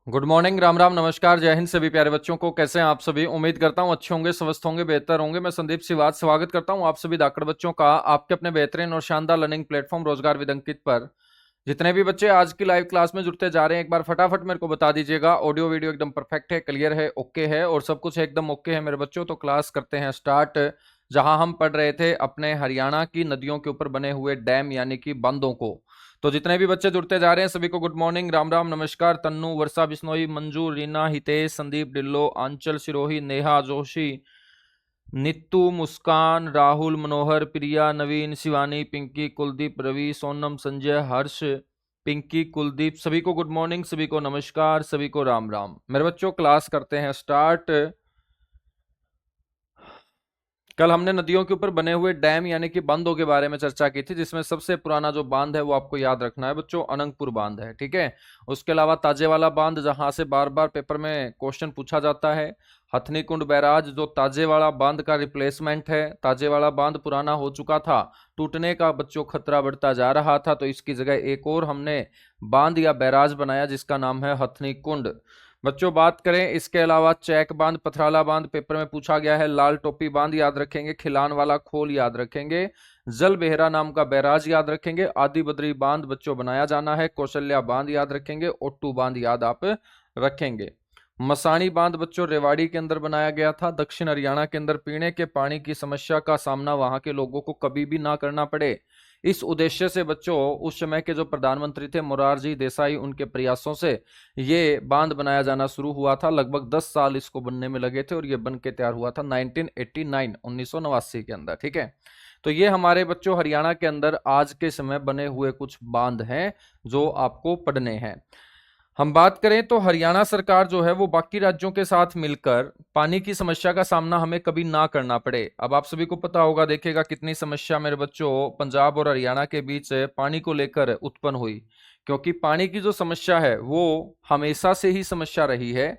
Good morning, Ram Ram, नमस्कार, जय हिंद सभी प्यारे बच्चों को। कैसे हैं आप सभी? उम्मीद करता हूं अच्छे होंगे, स्वस्थ होंगे, बेहतर होंगे। मैं संदीप सिवाज स्वागत करता हूं आप सभी धाकड़ बच्चों का आपके अपने बेहतरीन और शानदार लर्निंग प्लेटफॉर्म रोजगार विद अंकित पर। जितने भी बच्चे आज की लाइव क्लास में जुड़ते जा रहे हैं, एक बार फटाफट मेरे को बता दीजिएगा ऑडियो वीडियो एकदम परफेक्ट है, क्लियर है, ओके है और सब कुछ एकदम ओके है मेरे बच्चों। तो क्लास करते हैं स्टार्ट। जहां हम पढ़ रहे थे अपने हरियाणा की नदियों के ऊपर बने हुए डैम यानी कि बांधों को। तो जितने भी बच्चे जुड़ते जा रहे हैं सभी को गुड मॉर्निंग, राम राम, नमस्कार। तन्नू, वर्षा बिश्नोई, मंजू, रीना, हितेश, संदीप डिल्लो, आंचल सिरोही, नेहा जोशी, नित्तू, मुस्कान, राहुल, मनोहर, प्रिया, नवीन, शिवानी, पिंकी, कुलदीप, रवि, सोनम, संजय, हर्ष, पिंकी, कुलदीप, सभी को गुड मॉर्निंग, सभी को नमस्कार, सभी को राम राम। मेरे बच्चों क्लास करते हैं स्टार्ट। कल हमने नदियों के ऊपर बने हुए डैम यानी कि बांधों के बारे में चर्चा की थी, जिसमें सबसे पुराना जो बांध है वो आपको याद रखना है बच्चों, अनंगपुर बांध है। ठीक है। उसके अलावा ताजेवाला बांध, जहां से बार बार पेपर में क्वेश्चन पूछा जाता है। हथनी कुंड बैराज जो ताजेवाला बांध का रिप्लेसमेंट है। ताजेवाला बांध पुराना हो चुका था, टूटने का बच्चों खतरा बढ़ता जा रहा था, तो इसकी जगह एक और हमने बांध या बैराज बनाया जिसका नाम है हथनी कुंड। बच्चों बात करें इसके अलावा चैक बांध, पथराला बांध पेपर में पूछा गया है। लाल टोपी बांध याद रखेंगे, खिलान वाला खोल याद रखेंगे, जल बेहरा नाम का बैराज याद रखेंगे, आदि बद्री बांध बच्चों बनाया जाना है, कौशल्या बांध याद रखेंगे, ओट्टू बांध याद आप रखेंगे। मसाणी बांध बच्चों रेवाड़ी के अंदर बनाया गया था, दक्षिण हरियाणा के अंदर पीने के पानी की समस्या का सामना वहां के लोगों को कभी भी ना करना पड़े, इस उद्देश्य से बच्चों उस समय के जो प्रधानमंत्री थे मोरारजी देसाई, उनके प्रयासों से ये बांध बनाया जाना शुरू हुआ था। लगभग 10 साल इसको बनने में लगे थे और ये बन के तैयार हुआ था 1989 1989 के अंदर। ठीक है। तो ये हमारे बच्चों हरियाणा के अंदर आज के समय बने हुए कुछ बांध हैं जो आपको पढ़ने हैं। हम बात करें तो हरियाणा सरकार जो है वो बाकी राज्यों के साथ मिलकर पानी की समस्या का सामना हमें कभी ना करना पड़े। अब आप सभी को पता होगा, देखिएगा कितनी समस्या मेरे बच्चों पंजाब और हरियाणा के बीच पानी को लेकर उत्पन्न हुई, क्योंकि पानी की जो समस्या है वो हमेशा से ही समस्या रही है।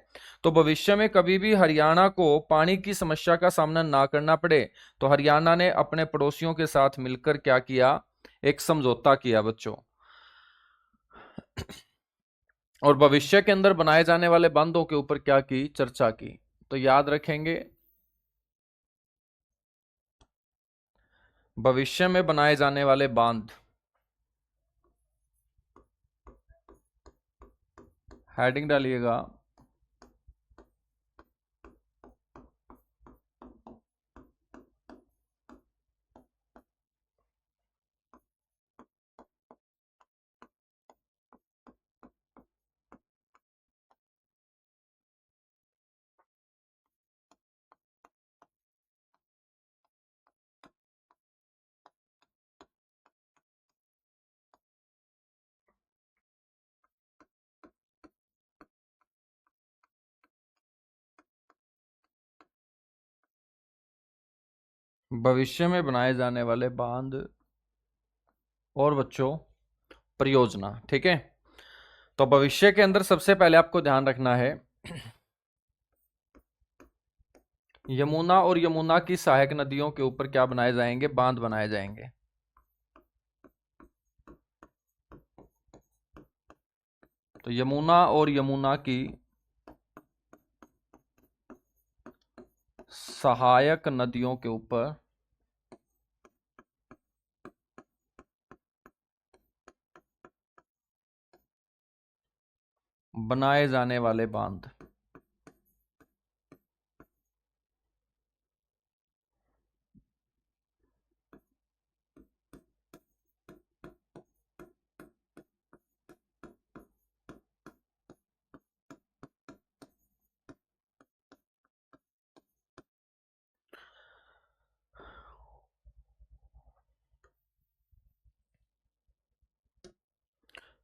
तो भविष्य में कभी भी हरियाणा को पानी की समस्या का सामना ना करना पड़े, तो हरियाणा ने अपने पड़ोसियों के साथ मिलकर क्या किया, एक समझौता किया बच्चों, और भविष्य के अंदर बनाए जाने वाले बांधों के ऊपर क्या की, चर्चा की। तो याद रखेंगे भविष्य में बनाए जाने वाले बांध, हेडिंग डालिएगा। भविष्य में बनाए जाने वाले बांध और बच्चों परियोजना। ठीक है। तो भविष्य के अंदर सबसे पहले आपको ध्यान रखना है यमुना और यमुना की सहायक नदियों के ऊपर क्या बनाए जाएंगे, बांध बनाए जाएंगे। तो यमुना और यमुना की सहायक नदियों के ऊपर बनाए जाने वाले बांध।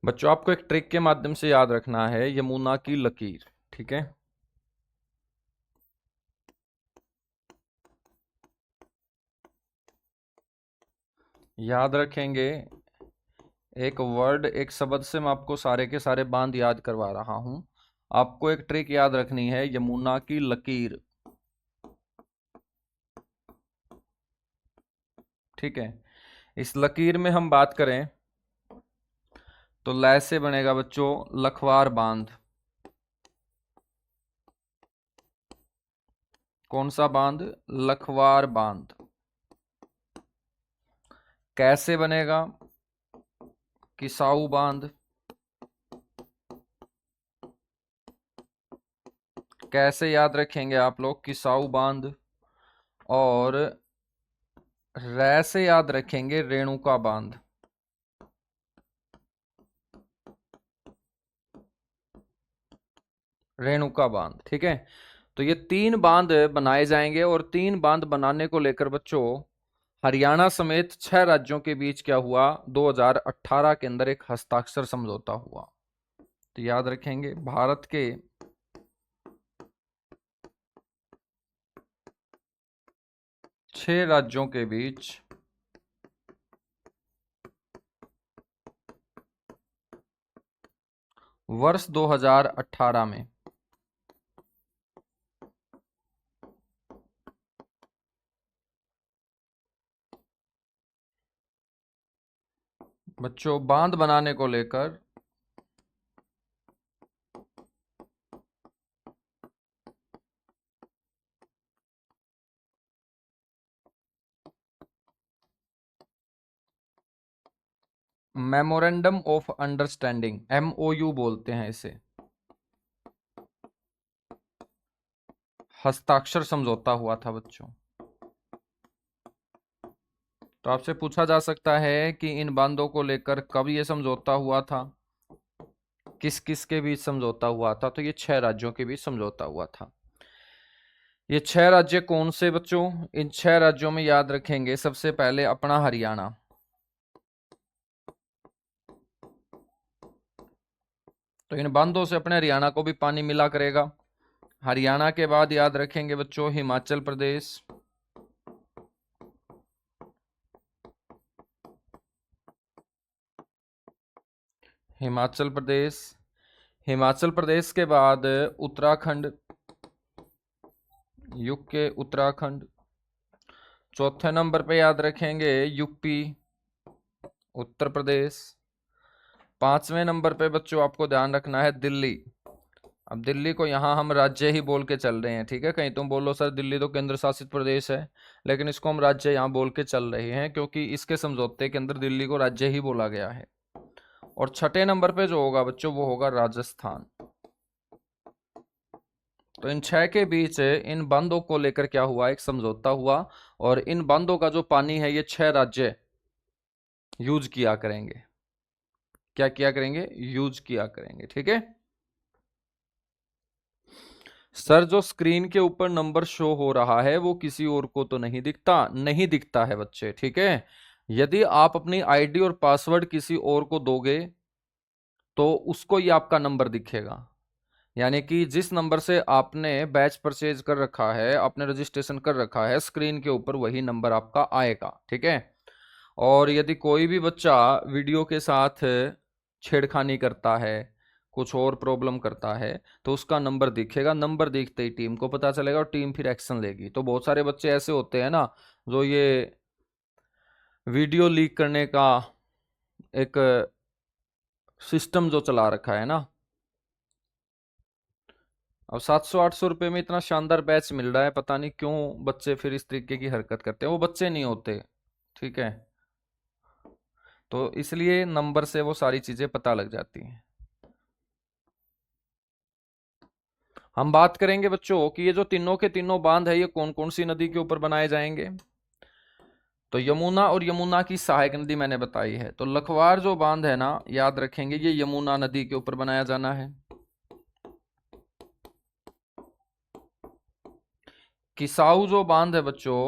बच्चों आपको एक ट्रिक के माध्यम से याद रखना है यमुना की लकीर। ठीक है। याद रखेंगे एक वर्ड, एक शब्द से मैं आपको सारे के सारे बांध याद करवा रहा हूं। आपको एक ट्रिक याद रखनी है, यमुना की लकीर। ठीक है। इस लकीर में हम बात करें तो लय से बनेगा बच्चों लखवार बांध। कौन सा बांध? लखवार बांध। कैसे बनेगा? किसाऊ बांध। कैसे याद रखेंगे आप लोग? किसाऊ बांध। और रै से याद रखेंगे रेणुका बांध। रेणुका बांध, ठीक है। तो ये 3 बांध बनाए जाएंगे और 3 बांध बनाने को लेकर बच्चों हरियाणा समेत 6 राज्यों के बीच क्या हुआ? 2018 के अंदर एक हस्ताक्षर समझौता हुआ। तो याद रखेंगे भारत के 6 राज्यों के बीच वर्ष 2018 में बच्चों बांध बनाने को लेकर मेमोरेंडम ऑफ अंडरस्टैंडिंग, MOU बोलते हैं इसे, हस्ताक्षर समझौता हुआ था बच्चों। तो आपसे पूछा जा सकता है कि इन बांधों को लेकर कब ये समझौता हुआ था, किस किस के बीच समझौता हुआ था? तो ये 6 राज्यों के बीच समझौता हुआ था। ये 6 राज्य कौन से बच्चों? इन 6 राज्यों में याद रखेंगे सबसे पहले अपना हरियाणा। तो इन बांधों से अपने हरियाणा को भी पानी मिला करेगा। हरियाणा के बाद याद रखेंगे बच्चों हिमाचल प्रदेश। हिमाचल प्रदेश। हिमाचल प्रदेश के बाद उत्तराखंड, यूके उत्तराखंड। चौथे नंबर पे याद रखेंगे यूपी, उत्तर प्रदेश। 5वें नंबर पे बच्चों आपको ध्यान रखना है दिल्ली। अब दिल्ली को यहाँ हम राज्य ही बोल के चल रहे हैं, ठीक है। कहीं तुम बोलो सर दिल्ली तो केंद्र शासित प्रदेश है, लेकिन इसको हम राज्य यहाँ बोल के चल रहे हैं क्योंकि इसके समझौते के अंदर दिल्ली को राज्य ही बोला गया है। और 6ठे नंबर पे जो होगा बच्चों वो होगा राजस्थान। तो इन 6 के बीच इन बांधों को लेकर क्या हुआ? एक समझौता हुआ और इन बांधों का जो पानी है ये 6 राज्य यूज किया करेंगे। क्या किया करेंगे? यूज किया करेंगे, ठीक है। सर जो स्क्रीन के ऊपर नंबर शो हो रहा है वो किसी और को तो नहीं दिखता? नहीं दिखता है बच्चे, ठीक है। यदि आप अपनी आईडी और पासवर्ड किसी और को दोगे तो उसको ही आपका नंबर दिखेगा। यानी कि जिस नंबर से आपने बैच परचेज कर रखा है, आपने रजिस्ट्रेशन कर रखा है, स्क्रीन के ऊपर वही नंबर आपका आएगा, ठीक है। और यदि कोई भी बच्चा वीडियो के साथ छेड़खानी करता है, कुछ और प्रॉब्लम करता है, तो उसका नंबर दिखेगा। नंबर दिखते ही टीम को पता चलेगा और टीम फिर एक्शन लेगी। तो बहुत सारे बच्चे ऐसे होते हैं ना जो ये वीडियो लीक करने का एक सिस्टम जो चला रखा है ना। अब 700-800 रुपये में इतना शानदार बैच मिल रहा है, पता नहीं क्यों बच्चे फिर इस तरीके की हरकत करते हैं। वो बच्चे नहीं होते, ठीक है। तो इसलिए नंबर से वो सारी चीजें पता लग जाती हैं। हम बात करेंगे बच्चों कि ये जो तीनों के तीनों बांध है ये कौन कौन सी नदी के ऊपर बनाए जाएंगे। तो यमुना और यमुना की सहायक नदी मैंने बताई है। तो लखवार जो बांध है ना, याद रखेंगे ये यमुना नदी के ऊपर बनाया जाना है। किसाऊ जो बांध है बच्चों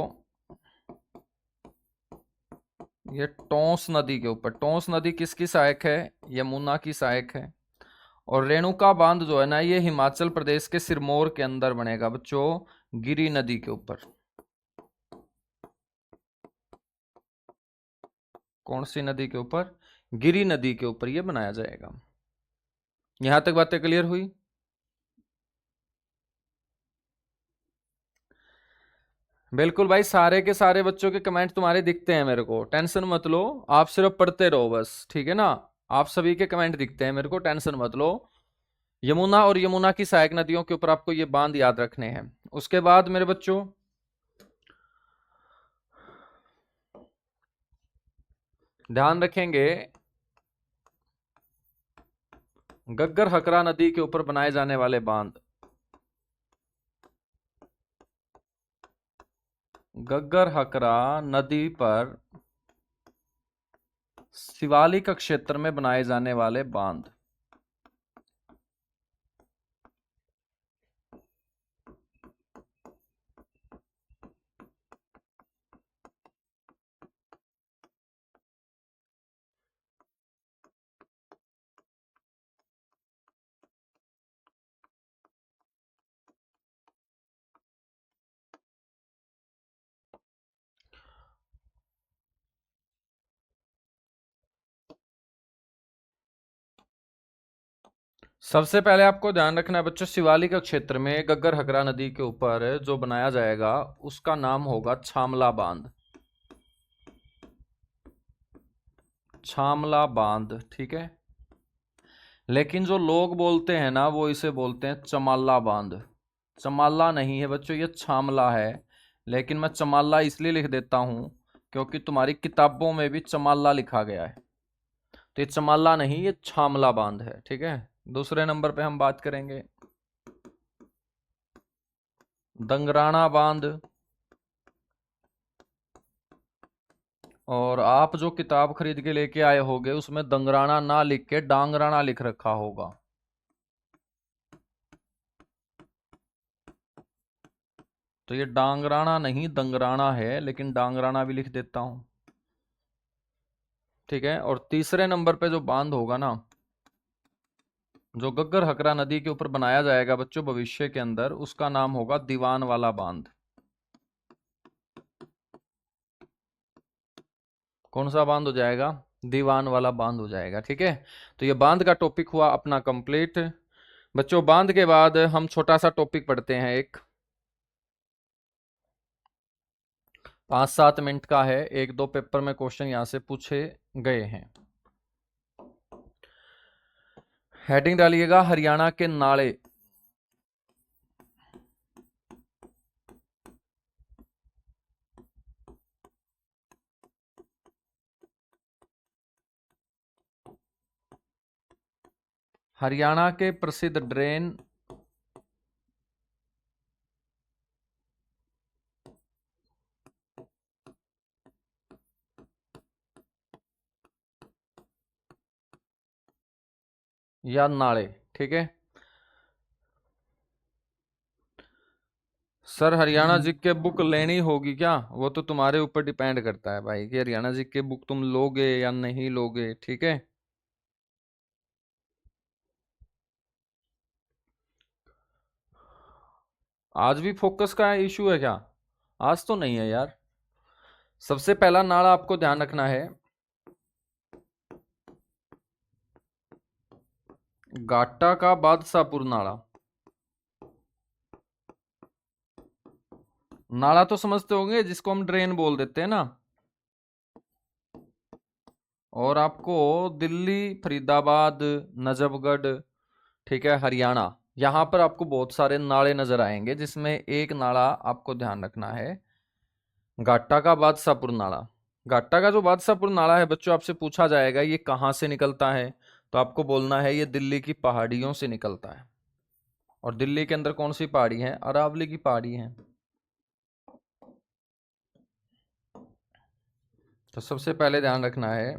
ये टोंस नदी के ऊपर। टोंस नदी किसकी सहायक है? यमुना की सहायक है। और रेणुका बांध जो है ना ये हिमाचल प्रदेश के सिरमौर के अंदर बनेगा बच्चों, गिरी नदी के ऊपर। कौन सी नदी के ऊपर? गिरी नदी के ऊपर ये बनाया जाएगा। यहां तक बातें क्लियर हुई? बिल्कुल भाई, सारे के सारे बच्चों के कमेंट तुम्हारे दिखते हैं मेरे को, टेंशन मत लो। आप सिर्फ पढ़ते रहो बस, ठीक है ना। आप सभी के कमेंट दिखते हैं मेरे को, टेंशन मत लो। यमुना और यमुना की सहायक नदियों के ऊपर आपको ये बांध याद रखने हैं। उसके बाद मेरे बच्चों ध्यान रखेंगे, गग्गर हकरा नदी के ऊपर बनाए जाने वाले बांध। गग्गर हकरा नदी पर शिवालिक क्षेत्र में बनाए जाने वाले बांध। सबसे पहले आपको ध्यान रखना है बच्चों, शिवालिक क्षेत्र में गग्गर हकरा नदी के ऊपर जो बनाया जाएगा उसका नाम होगा छामला बांध। छामला बांध, ठीक है। लेकिन जो लोग बोलते हैं ना वो इसे बोलते हैं चमाला बांध। चमाला नहीं है बच्चों, ये छामला है। लेकिन मैं चमाला इसलिए लिख देता हूं क्योंकि तुम्हारी किताबों में भी चमाला लिखा गया है। तो ये चमाला नहीं, ये छामला बांध है, ठीक है। दूसरे नंबर पे हम बात करेंगे दंगराना बांध। और आप जो किताब खरीद के लेके आए होगे उसमें दंगराना ना लिख के डांगराना लिख रखा होगा। तो ये डांगराना नहीं दंगराना है, लेकिन डांगराना भी लिख देता हूं, ठीक है। और तीसरे नंबर पे जो बांध होगा ना, जो गग्गर हकरा नदी के ऊपर बनाया जाएगा बच्चों भविष्य के अंदर, उसका नाम होगा दीवान वाला बांध। कौन सा बांध हो जाएगा? दीवान वाला बांध हो जाएगा, ठीक है। तो ये बांध का टॉपिक हुआ अपना कंप्लीट। बच्चों बांध के बाद हम छोटा सा टॉपिक पढ़ते हैं, एक 5-7 मिनट का है, एक दो पेपर में क्वेश्चन यहां से पूछे गए हैं। हेडिंग डालिएगा हरियाणा के नाले। हरियाणा के प्रसिद्ध ड्रेन या नाले, ठीक है। सर हरियाणा जीके बुक लेनी होगी क्या? वो तो तुम्हारे ऊपर डिपेंड करता है भाई कि हरियाणा जीके बुक तुम लोगे या नहीं लोगे, ठीक है। आज भी फोकस का इशू है क्या? आज तो नहीं है यार। सबसे पहला नारा आपको ध्यान रखना है, गाटा का बादशाहपुर नाला। नाला तो समझते होंगे जिसको हम ड्रेन बोल देते हैं ना। और आपको दिल्ली, फरीदाबाद, नजफगढ़, ठीक है, हरियाणा, यहां पर आपको बहुत सारे नाले नजर आएंगे, जिसमें एक नाला आपको ध्यान रखना है, गाटा का बादशाहपुर नाला। गाटा का जो बादशाहपुर नाला है बच्चों, आपसे पूछा जाएगा ये कहाँ से निकलता है, तो आपको बोलना है ये दिल्ली की पहाड़ियों से निकलता है। और दिल्ली के अंदर कौन सी पहाड़ी है? अरावली की पहाड़ी है। तो सबसे पहले ध्यान रखना है,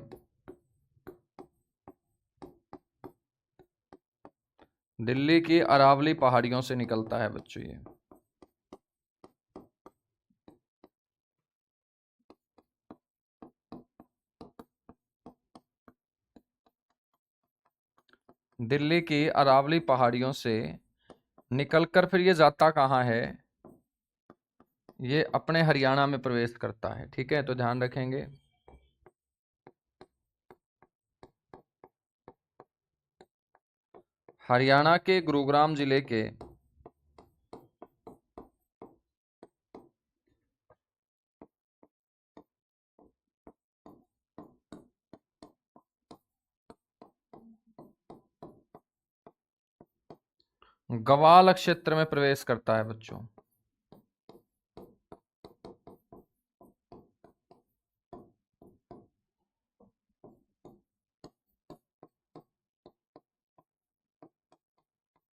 दिल्ली की अरावली पहाड़ियों से निकलता है बच्चों ये। दिल्ली की अरावली पहाड़ियों से निकलकर फिर ये जाता कहाँ है? ये अपने हरियाणा में प्रवेश करता है, ठीक है। तो ध्यान रखेंगे, हरियाणा के गुरुग्राम जिले के गवाल क्षेत्र में प्रवेश करता है बच्चों।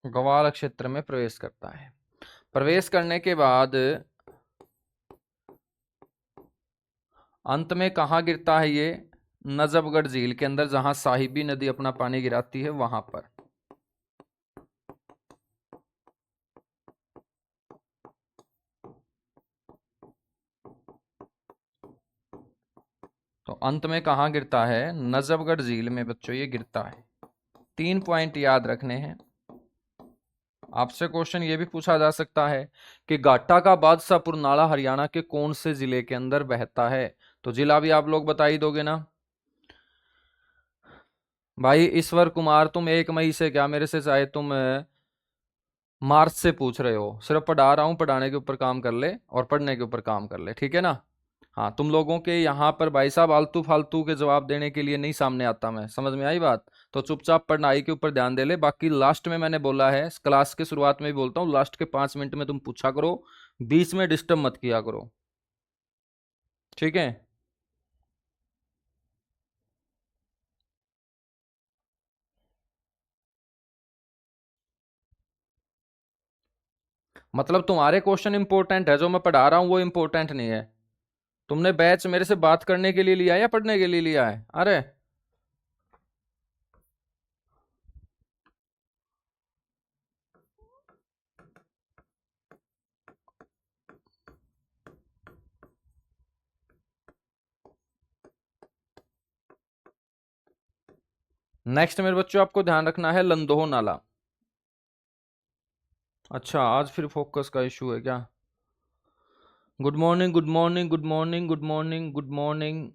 गवाल क्षेत्र में प्रवेश करता है। प्रवेश करने के बाद अंत में कहाँ गिरता है ये? नजफगढ़ झील के अंदर, जहां साहिबी नदी अपना पानी गिराती है वहां पर। तो अंत में कहाँ गिरता है? नजफगढ़ झील में बच्चों ये गिरता है। 3 पॉइंट याद रखने हैं। आपसे क्वेश्चन ये भी पूछा जा सकता है कि गाटा का बादशाहपुर नाला हरियाणा के कौन से जिले के अंदर बहता है? तो जिला भी आप लोग बता ही दोगे ना भाई। ईश्वर कुमार, तुम 1 मई से क्या मेरे से चाहे तुम मार्च से पूछ रहे हो? सिर्फ पढ़ा रहा हूं, पढ़ाने के ऊपर काम कर ले और पढ़ने के ऊपर काम कर ले, ठीक है ना। हाँ, तुम लोगों के यहाँ पर भाई साहब आलतू फालतू के जवाब देने के लिए नहीं सामने आता मैं, समझ में आई बात? तो चुपचाप पढ़ाई के ऊपर ध्यान दे ले। बाकी लास्ट में मैंने बोला है, क्लास के शुरुआत में भी बोलता हूँ, लास्ट के 5 मिनट में तुम पूछा करो, बीच में डिस्टर्ब मत किया करो, ठीक है। मतलब तुम्हारे क्वेश्चन इंपॉर्टेंट है, जो मैं पढ़ा रहा हूँ वो इंपॉर्टेंट नहीं है? तुमने बैच मेरे से बात करने के लिए लिया है या पढ़ने के लिए लिया है? अरे नेक्स्ट मेरे बच्चों आपको ध्यान रखना है, लंदोह नाला। अच्छा, आज फिर फोकस का इशू है क्या? Good morning, good morning, good morning, good morning, good morning.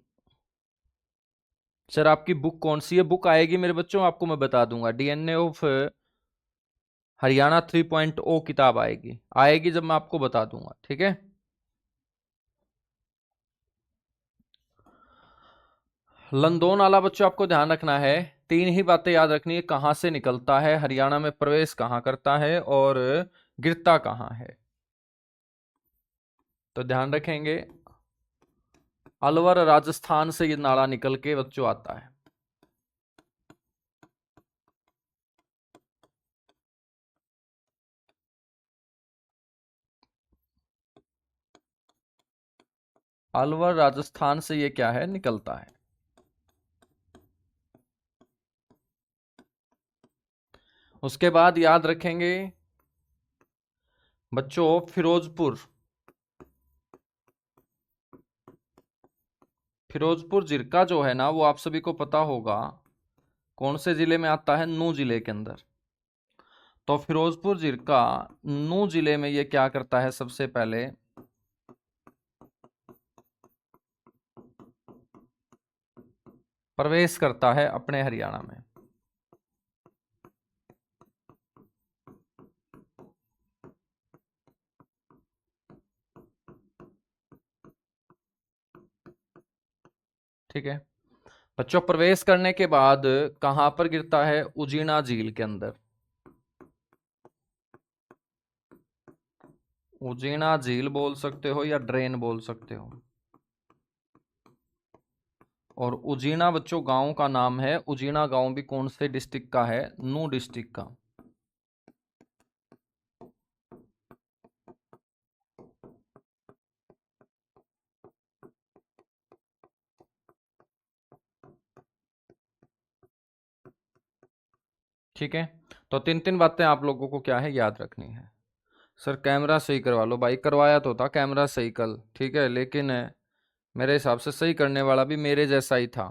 Sir आपकी बुक कौन सी है? बुक आएगी मेरे बच्चों, आपको मैं बता दूंगा, डीएनए ऑफ हरियाणा 3.0 किताब आएगी। आएगी जब मैं आपको बता दूंगा, ठीक है। लंदों नाला बच्चों आपको ध्यान रखना है, 3 ही बातें याद रखनी है, कहां से निकलता है, हरियाणा में प्रवेश कहां करता है, और गिरता कहां है। तो ध्यान रखेंगे, अलवर राजस्थान से ये नाला निकल के बच्चों आता है। अलवर राजस्थान से ये क्या है, निकलता है। उसके बाद याद रखेंगे बच्चों, फिरोजपुर। फिरोजपुर जिरका जो है ना, वो आप सभी को पता होगा कौन से जिले में आता है? नूह जिले के अंदर। तो फिरोजपुर जिरका नूह जिले में ये क्या करता है? सबसे पहले प्रवेश करता है अपने हरियाणा में। ठीक है बच्चों, प्रवेश करने के बाद कहां पर गिरता है? उजीना झील के अंदर। उजीना झील बोल सकते हो या ड्रेन बोल सकते हो। और उजीना बच्चों गांव का नाम है। उजीना गांव भी कौन से डिस्ट्रिक्ट का है? नूह डिस्ट्रिक्ट का। ठीक है, तो 3 3 बातें आप लोगों को क्या है, याद रखनी है। सर कैमरा सही करवा लो भाई, करवाया तो था कैमरा सही कल, ठीक है, लेकिन मेरे हिसाब से सही करने वाला भी मेरे जैसा ही था।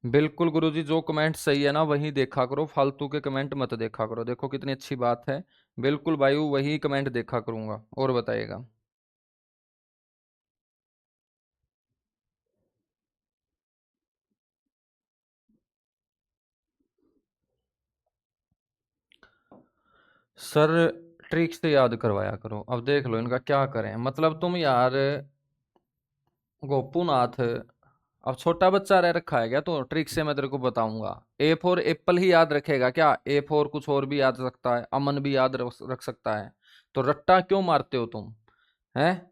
बिल्कुल गुरुजी, जो कमेंट सही है ना वही देखा करो, फालतू के कमेंट मत देखा करो। देखो कितनी अच्छी बात है, बिल्कुल भाई वही कमेंट देखा करूंगा। और बताइएगा। सर ट्रिक से याद करवाया करो। अब देख लो इनका क्या करें, मतलब तुम यार गोपूनाथ अब छोटा बच्चा रह रखा है क्या? तो ट्रिक से मैं तेरे को बताऊंगा। ए फॉर एप्पल ही याद रखेगा क्या? ए फॉर कुछ और भी याद रखता है, अमन भी याद रख सकता है। तो रट्टा क्यों मारते हो तुम? हैं?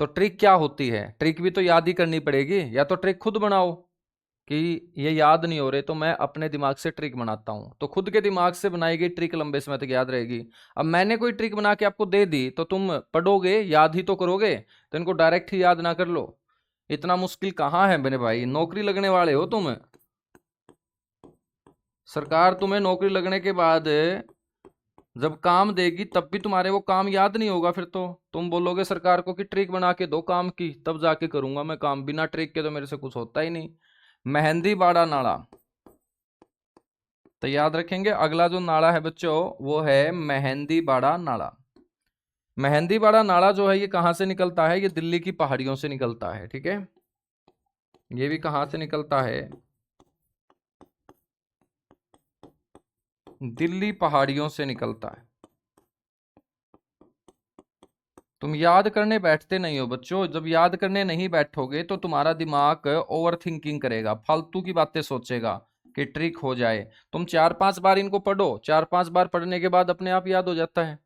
तो ट्रिक क्या होती है? ट्रिक भी तो याद ही करनी पड़ेगी, या तो ट्रिक खुद बनाओ कि ये याद नहीं हो रहे तो मैं अपने दिमाग से ट्रिक बनाता हूं, तो खुद के दिमाग से बनाई गई ट्रिक लंबे समय तक याद रहेगी। अब मैंने कोई ट्रिक बना के आपको दे दी तो तुम पढ़ोगे, याद ही तो करोगे, तो इनको डायरेक्ट ही याद ना कर लो। इतना मुश्किल कहाँ है मेरे भाई, नौकरी लगने वाले हो तुम। सरकार तुम्हें नौकरी लगने के बाद जब काम देगी तब भी तुम्हारे वो काम याद नहीं होगा, फिर तो तुम बोलोगे सरकार को कि ट्रिक बना के दो काम की, तब जाके करूंगा मैं काम, बिना ट्रिक के तो मेरे से कुछ होता ही नहीं। मेहंदी बाड़ा नाला, तो याद रखेंगे अगला जो नाला है बच्चों वो है मेहंदी बाड़ा नाला। मेहंदी बाड़ा नाला जो है ये कहाँ से निकलता है? ये दिल्ली की पहाड़ियों से निकलता है, ठीक है। ये भी कहाँ से निकलता है? दिल्ली पहाड़ियों से निकलता है। तुम याद करने बैठते नहीं हो बच्चों, जब याद करने नहीं बैठोगे तो तुम्हारा दिमाग ओवर थिंकिंग करेगा, फालतू की बातें सोचेगा कि ट्रिक हो जाए। तुम 4-5 बार इनको पढ़ो, 4-5 बार पढ़ने के बाद अपने आप याद हो जाता है।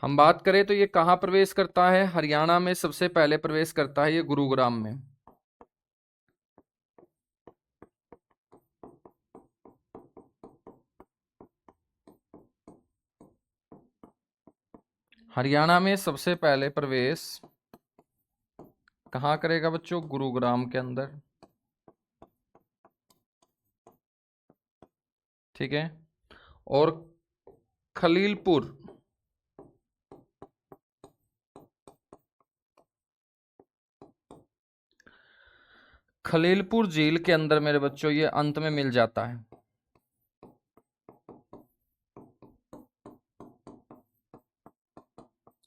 हम बात करें तो ये कहाँ प्रवेश करता है? हरियाणा में सबसे पहले प्रवेश करता है ये गुरुग्राम में। हरियाणा में सबसे पहले प्रवेश कहाँ करेगा बच्चों? गुरुग्राम के अंदर, ठीक है। और खलीलपुर, खलीलपुर झील के अंदर मेरे बच्चों ये अंत में मिल जाता है।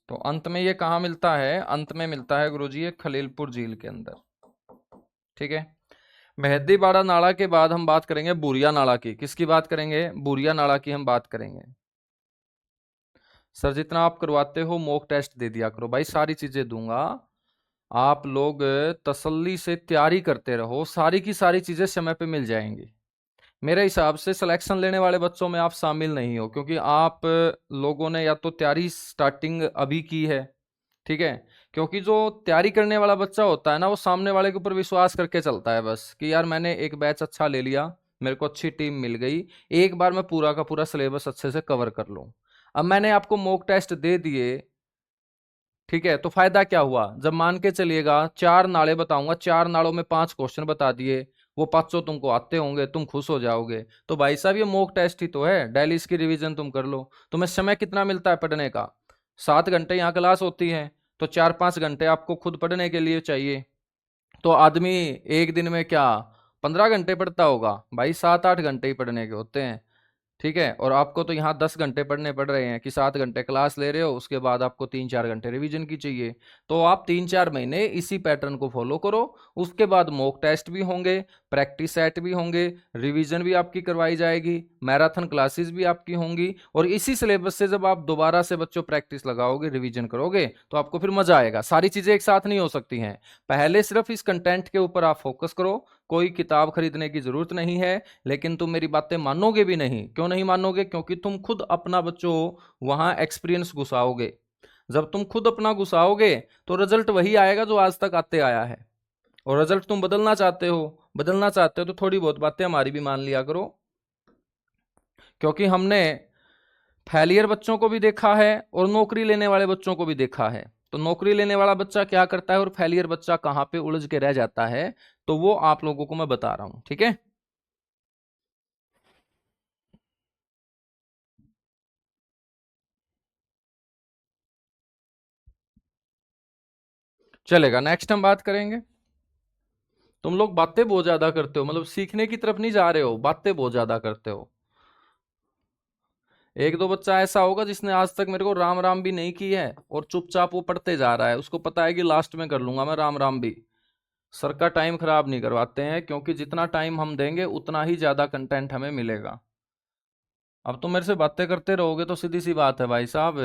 तो अंत में ये कहाँ मिलता है? अंत में मिलता है गुरुजी ये खलीलपुर झील के अंदर, ठीक है। मेहंदीबाड़ा नाला के बाद हम बात करेंगे बुरिया नाला की। किसकी बात करेंगे? बुरिया नाला की हम बात करेंगे। सर जितना आप करवाते हो मॉक टेस्ट दे दिया करो भाई, सारी चीजें दूंगा। आप लोग तसल्ली से तैयारी करते रहो, सारी की सारी चीजें समय पे मिल जाएंगी। मेरे हिसाब से सिलेक्शन लेने वाले बच्चों में आप शामिल नहीं हो, क्योंकि आप लोगों ने या तो तैयारी स्टार्टिंग अभी की है, ठीक है। क्योंकि जो तैयारी करने वाला बच्चा होता है ना वो सामने वाले के ऊपर विश्वास करके चलता है बस, कि यार मैंने एक बैच अच्छा ले लिया, मेरे को अच्छी टीम मिल गई, एक बार मैं पूरा का पूरा सिलेबस अच्छे से कवर कर लूं। अब मैंने आपको मॉक टेस्ट दे दिए, ठीक है, तो फायदा क्या हुआ? जब मान के चलिएगा 4 नाले बताऊंगा, 4 नालों में 5 क्वेश्चन बता दिए, वो 500 तुमको आते होंगे, तुम खुश हो जाओगे। तो भाई साहब ये मॉक टेस्ट ही तो है, डेली इसकी रिवीजन तुम कर लो। तुम्हें समय कितना मिलता है पढ़ने का? 7 घंटे यहाँ क्लास होती है, तो 4-5 घंटे आपको खुद पढ़ने के लिए चाहिए। तो आदमी एक दिन में क्या 15 घंटे पढ़ता होगा? भाई 7-8 घंटे ही पढ़ने के होते हैं, ठीक है। और आपको तो यहाँ 10 घंटे पढ़ने पड़ रहे हैं कि 7 घंटे क्लास ले रहे हो, उसके बाद आपको 3-4 घंटे रिवीजन की चाहिए। तो आप 3-4 महीने इसी पैटर्न को फॉलो करो, उसके बाद मॉक टेस्ट भी होंगे, प्रैक्टिस सेट भी होंगे, रिवीजन भी आपकी करवाई जाएगी, मैराथन क्लासेस भी आपकी होंगी। और इसी सिलेबस से जब आप दोबारा से बच्चों प्रैक्टिस लगाओगे, रिवीजन करोगे, तो आपको फिर मजा आएगा। सारी चीजें एक साथ नहीं हो सकती हैं, पहले सिर्फ इस कंटेंट के ऊपर आप फोकस करो, कोई किताब खरीदने की जरूरत नहीं है। लेकिन तुम मेरी बातें मानोगे भी नहीं, क्यों नहीं मानोगे? क्योंकि तुम खुद अपना बच्चों वहां एक्सपीरियंस घुसाओगे। जब तुम खुद अपना घुसाओगे तो रिजल्ट वही आएगा जो आज तक आते आया है। और रिजल्ट तुम बदलना चाहते हो, बदलना चाहते हो तो थोड़ी बहुत बातें हमारी भी मान लिया करो, क्योंकि हमने फेलियर बच्चों को भी देखा है और नौकरी लेने वाले बच्चों को भी देखा है। तो नौकरी लेने वाला बच्चा क्या करता है और फेलियर बच्चा कहाँ पे उलझ के रह जाता है, तो वो आप लोगों को मैं बता रहा हूं, ठीक है। चलेगा, नेक्स्ट हम बात करेंगे। तुम लोग बातें बहुत ज्यादा करते हो, मतलब सीखने की तरफ नहीं जा रहे हो, बातें बहुत ज्यादा करते हो। एक दो बच्चा ऐसा होगा जिसने आज तक मेरे को राम राम भी नहीं की है और चुपचाप वो पढ़ते जा रहा है, उसको पता है कि लास्ट में कर लूंगा मैं राम राम भी। सर का टाइम खराब नहीं करवाते हैं, क्योंकि जितना टाइम हम देंगे उतना ही ज्यादा कंटेंट हमें मिलेगा। अब तुम मेरे से बातें करते रहोगे तो सीधी सी बात है भाई साहब,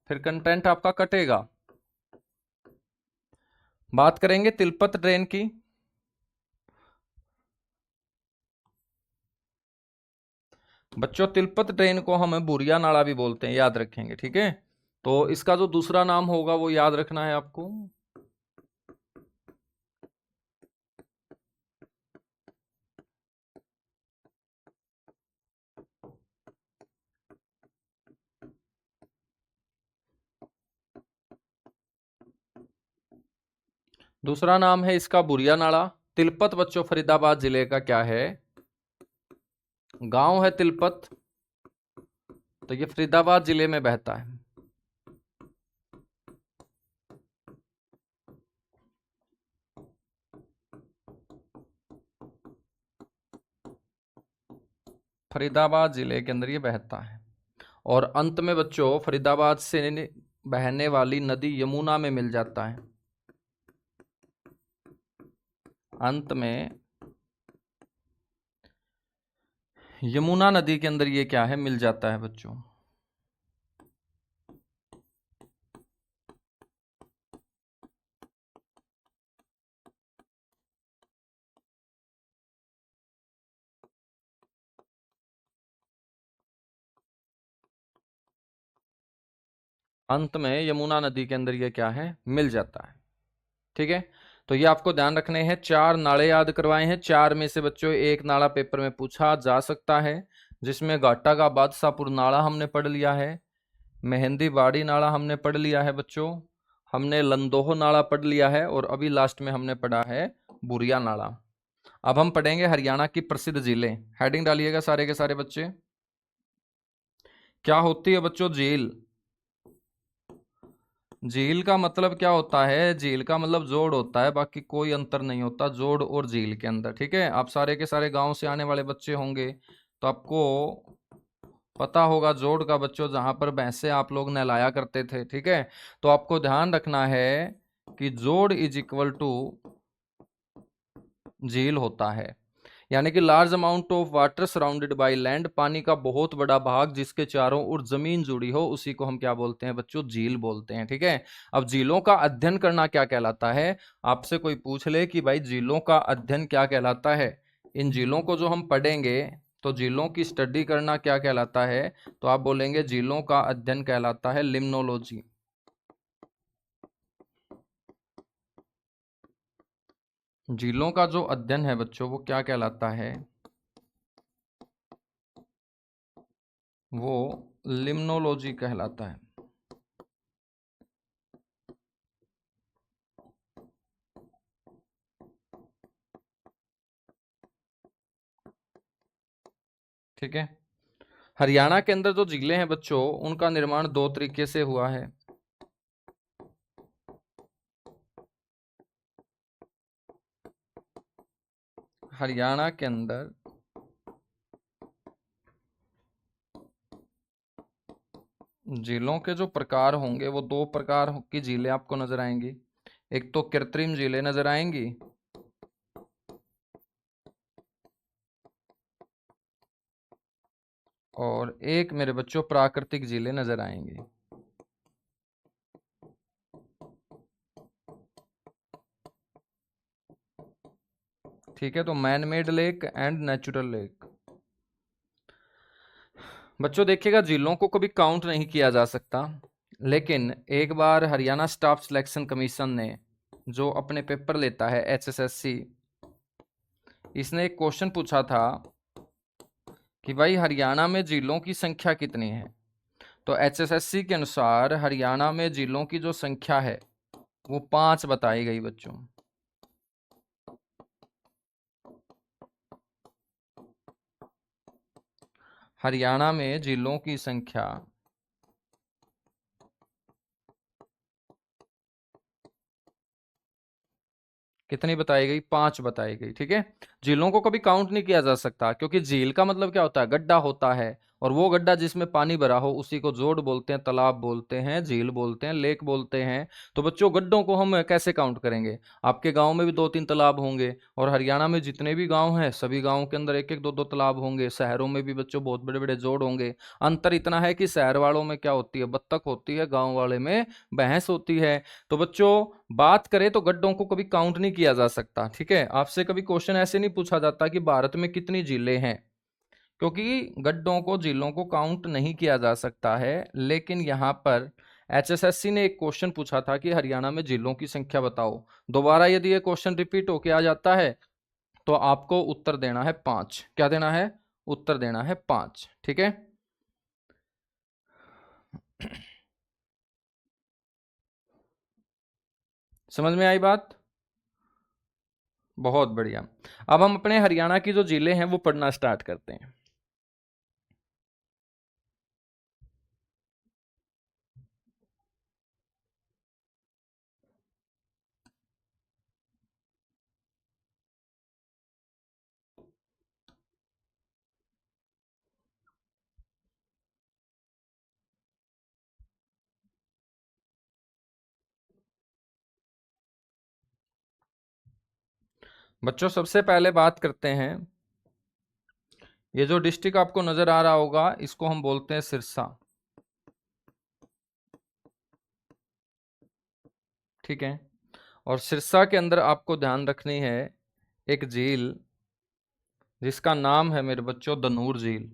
फिर कंटेंट आपका कटेगा। बात करेंगे तिलपत ट्रेन की। बच्चों तिलपत ट्रेन को हम बुरिया नाला भी बोलते हैं, याद रखेंगे, ठीक है। तो इसका जो दूसरा नाम होगा वो याद रखना है आपको। दूसरा नाम है इसका बुरिया नाला। तिलपत बच्चों फरीदाबाद जिले का क्या है, गांव है तिलपत। तो ये फरीदाबाद जिले में बहता है। फरीदाबाद जिले के अंदर ये बहता है। और अंत में बच्चों फरीदाबाद से बहने वाली नदी यमुना में मिल जाता है। अंत में यमुना नदी के अंदर ये क्या है, मिल जाता है बच्चों। अंत में यमुना नदी के अंदर ये क्या है, मिल जाता है, ठीक है। तो ये आपको ध्यान रखने हैं। चार नाले याद करवाए हैं, चार में से बच्चों एक नाला पेपर में पूछा जा सकता है, जिसमें घाटा का बादशाहपुर नाला हमने पढ़ लिया है, मेहंदी बाड़ी नाला हमने पढ़ लिया है बच्चों, हमने लंदोह नाला पढ़ लिया है, और अभी लास्ट में हमने पढ़ा है बुरिया नाला। अब हम पढ़ेंगे हरियाणा की प्रसिद्ध झीलें। हेडिंग डालिएगा सारे के सारे बच्चे। क्या होती है बच्चों झील? झील का मतलब क्या होता है, झील का मतलब जोड़ होता है, बाकी कोई अंतर नहीं होता जोड़ और झील के अंदर, ठीक है। आप सारे के सारे गांव से आने वाले बच्चे होंगे तो आपको पता होगा जोड़ का बच्चों, जहां पर भैंसे आप लोग नहलाया करते थे, ठीक है। तो आपको ध्यान रखना है कि जोड़ इज इक्वल टू झील होता है, यानी कि large amount of water surrounded by land, पानी का बहुत बड़ा भाग जिसके चारों ओर जमीन जुड़ी हो, उसी को हम क्या बोलते हैं बच्चों, झील बोलते हैं, ठीक है। अब झीलों का अध्ययन करना क्या कहलाता है, आपसे कोई पूछ ले कि भाई झीलों का अध्ययन क्या कहलाता है, इन झीलों को जो हम पढ़ेंगे तो झीलों की स्टडी करना क्या कहलाता है, तो आप बोलेंगे झीलों का अध्ययन कहलाता है लिम्नोलॉजी। झीलों का जो अध्ययन है बच्चों वो क्या कहलाता है, वो लिम्नोलॉजी कहलाता है, ठीक है। हरियाणा के अंदर जो झीलें हैं बच्चों उनका निर्माण दो तरीके से हुआ है। हरियाणा के अंदर झीलों के जो प्रकार होंगे वो दो प्रकार की झीलें आपको नजर आएंगी। एक तो कृत्रिम झीलें नजर आएंगी, और एक मेरे बच्चों प्राकृतिक झीलें नजर आएंगी। ठीक है, तो man made lake and natural lake. बच्चों देखिएगा झीलों को कभी काउंट नहीं किया जा सकता, लेकिन एक बार हरियाणा स्टाफ सिलेक्शन कमीशन ने जो अपने पेपर लेता है HSSC, इसने एक क्वेश्चन पूछा था कि भाई हरियाणा में झीलों की संख्या कितनी है। तो HSSC के अनुसार हरियाणा में झीलों की जो संख्या है वो 5 बताई गई बच्चों। हरियाणा में झीलों की संख्या कितनी बताई गई, 5 बताई गई, ठीक है। झीलों को कभी काउंट नहीं किया जा सकता, क्योंकि झील का मतलब क्या होता है, गड्ढा होता है, और वो गड्ढा जिसमें पानी भरा हो उसी को जोड़ बोलते हैं, तालाब बोलते हैं, झील बोलते हैं, लेक बोलते हैं। तो बच्चों गड्ढों को हम कैसे काउंट करेंगे? आपके गांव में भी 2-3 तालाब होंगे, और हरियाणा में जितने भी गांव हैं सभी गांवों के अंदर एक एक दो दो तालाब होंगे। शहरों में भी बच्चों बहुत बड़े बड़े जोड़ होंगे। अंतर इतना है कि शहर वालों में क्या होती है, बत्तख होती है, गांव वाले में भैंस होती है। तो बच्चों बात करें तो गड्ढों को कभी काउंट नहीं किया जा सकता। ठीक है, आपसे कभी क्वेश्चन ऐसे नहीं पूछा जाता कि भारत में कितनी झीलें हैं, क्योंकि गड्ढों को, झीलों को काउंट नहीं किया जा सकता है। लेकिन यहां पर एचएसएससी ने एक क्वेश्चन पूछा था कि हरियाणा में झीलों की संख्या बताओ। दोबारा यदि ये क्वेश्चन रिपीट होके आ जाता है तो आपको उत्तर देना है 5। क्या देना है? उत्तर देना है 5। ठीक है। समझ में आई बात? बहुत बढ़िया। अब हम अपने हरियाणा की जो जिले हैं वो पढ़ना स्टार्ट करते हैं। बच्चों सबसे पहले बात करते हैं, ये जो डिस्ट्रिक्ट आपको नजर आ रहा होगा इसको हम बोलते हैं सिरसा। ठीक है। और सिरसा के अंदर आपको ध्यान रखनी है एक झील जिसका नाम है मेरे बच्चों दनूर झील।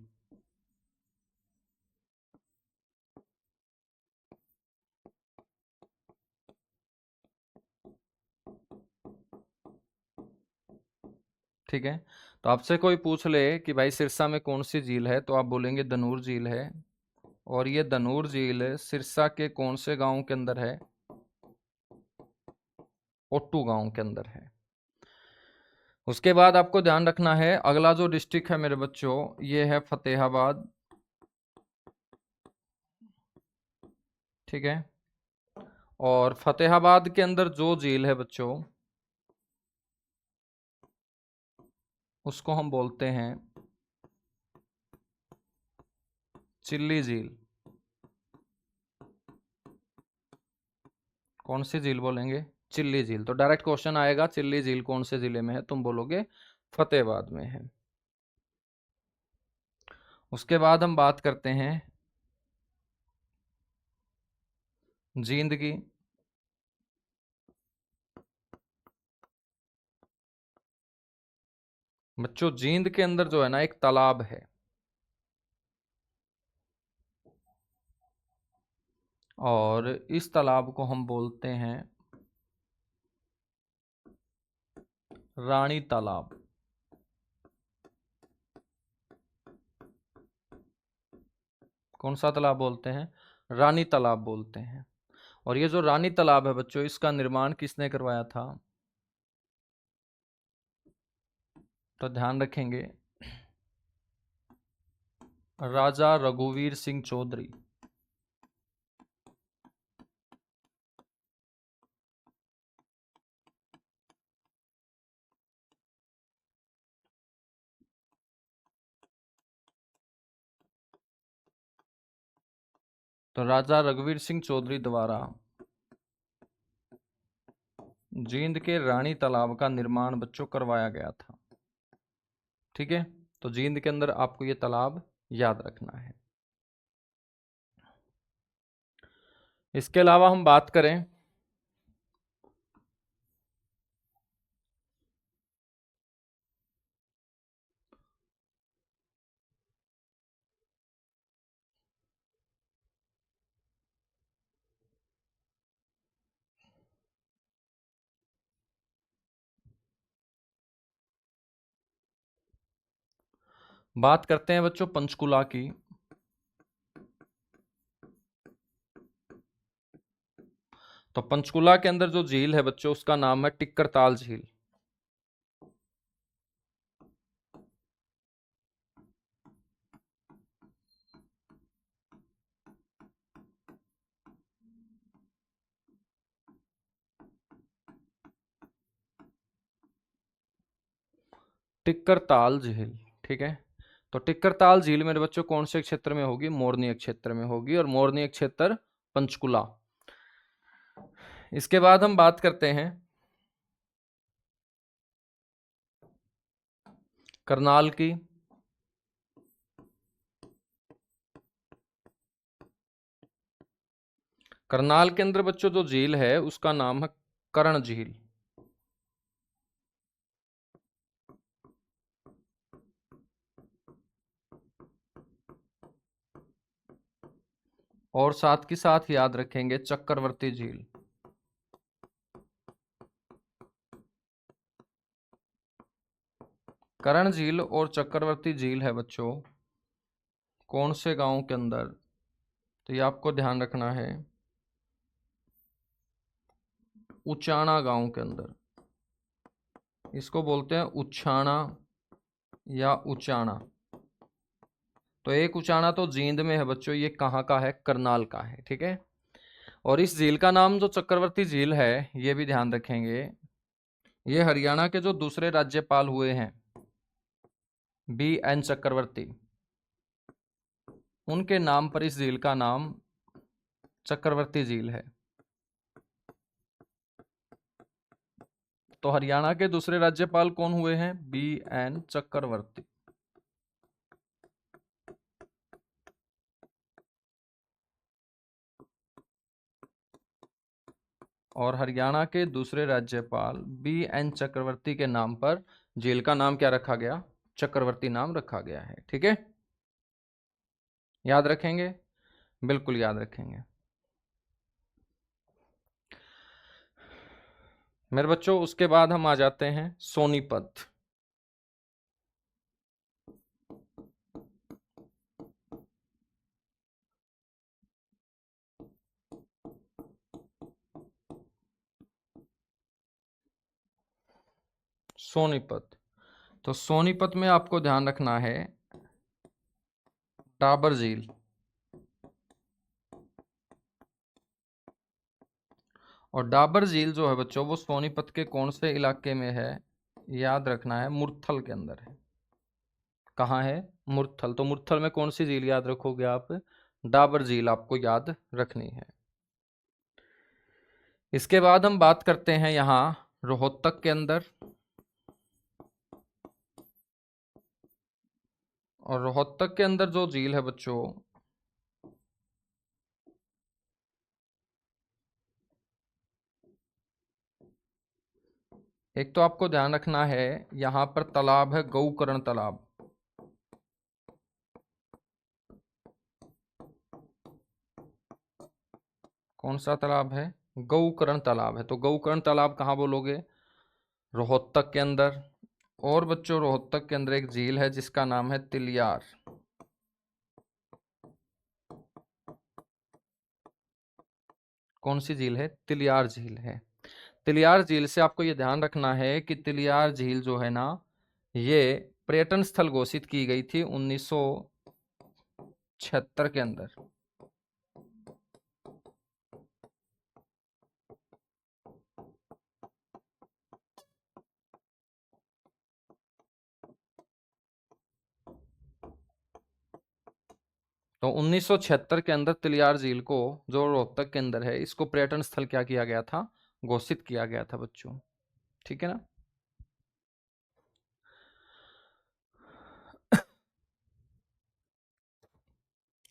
ठीक है। तो आपसे कोई पूछ ले कि भाई सिरसा में कौन सी झील है, तो आप बोलेंगे दनूर झील है। और ये दनूर झील सिरसा के कौन से गांव के अंदर है? ओट्टू गांव के अंदर है। उसके बाद आपको ध्यान रखना है अगला जो डिस्ट्रिक्ट है मेरे बच्चों ये है फतेहाबाद। ठीक है। और फतेहाबाद के अंदर जो झील है बच्चों उसको हम बोलते हैं चिल्ली झील। कौन सी झील बोलेंगे? चिल्ली झील। तो डायरेक्ट क्वेश्चन आएगा चिल्ली झील कौन से जिले में है, तुम बोलोगे फतेहाबाद में है। उसके बाद हम बात करते हैं जींद की। बच्चों जींद के अंदर जो है ना एक तालाब है, और इस तालाब को हम बोलते हैं रानी तालाब। कौन सा तालाब बोलते हैं? रानी तालाब बोलते हैं। और ये जो रानी तालाब है बच्चों इसका निर्माण किसने करवाया था? तो ध्यान रखेंगे राजा रघुवीर सिंह चौधरी। तो राजा रघुवीर सिंह चौधरी द्वारा जींद के रानी तालाब का निर्माण बच्चों करवाया गया था। ठीक है। तो जींद के अंदर आपको ये तालाब याद रखना है। इसके अलावा हम बात करें बात करते हैं बच्चों पंचकुला की। तो पंचकुला के अंदर जो झील है बच्चों उसका नाम है टिक्कर ताल झील। टिक्कर ताल झील। ठीक है। तो टिक्करताल झील मेरे बच्चों कौन से क्षेत्र में होगी? मोरनी क्षेत्र में होगी, और मोरनी क्षेत्र पंचकुला। इसके बाद हम बात करते हैं करनाल की। करनाल के अंदर बच्चों जो झील है उसका नाम है कर्ण झील। और साथ के साथ याद रखेंगे चक्रवर्ती झील। कर्ण झील और चक्रवर्ती झील है बच्चों कौन से गांव के अंदर? तो ये आपको ध्यान रखना है, उचाना गांव के अंदर। इसको बोलते हैं उछाना या उचाना। तो एक उचाना तो जींद में है बच्चों, ये कहाँ का है? करनाल का है, ठीक है। और इस झील का नाम जो चक्रवर्ती झील है, ये भी ध्यान रखेंगे, ये हरियाणा के जो दूसरे राज्यपाल हुए हैं BN चक्रवर्ती, उनके नाम पर इस झील का नाम चक्रवर्ती झील है। तो हरियाणा के दूसरे राज्यपाल कौन हुए हैं? BN चक्रवर्ती। और हरियाणा के दूसरे राज्यपाल BN चक्रवर्ती के नाम पर झील का नाम क्या रखा गया? चक्रवर्ती नाम रखा गया है, ठीक है। याद रखेंगे, बिल्कुल याद रखेंगे मेरे बच्चों। उसके बाद हम आ जाते हैं सोनीपत। सोनीपत, तो सोनीपत में आपको ध्यान रखना है टाबर झील। और डाबर झील जो है बच्चों वो सोनीपत के कौन से इलाके में है? याद रखना है मुरथल के अंदर है। कहाँ है? मुरथल। तो मुरथल में कौन सी झील याद रखोगे आप? डाबर झील आपको याद रखनी है। इसके बाद हम बात करते हैं यहाँ रोहतक के अंदर। और रोहतक के अंदर जो झील है बच्चों, एक तो आपको ध्यान रखना है यहाँ पर तालाब है गौकर्ण तालाब। कौन सा तालाब है? गौकर्ण तालाब है। तो गौकर्ण तालाब कहाँ बोलोगे? रोहतक के अंदर। और बच्चों रोहतक के अंदर एक झील है जिसका नाम है तिलियार। कौन सी झील है? तिलियार झील है। तिलियार झील से आपको ये ध्यान रखना है कि तिलियार झील जो है ना, ये पर्यटन स्थल घोषित की गई थी 1976 के अंदर। तो 1976 के अंदर तिलियार झील को, जो रोहतक के अंदर है, इसको पर्यटन स्थल क्या किया गया था? घोषित किया गया था बच्चों, ठीक है ना।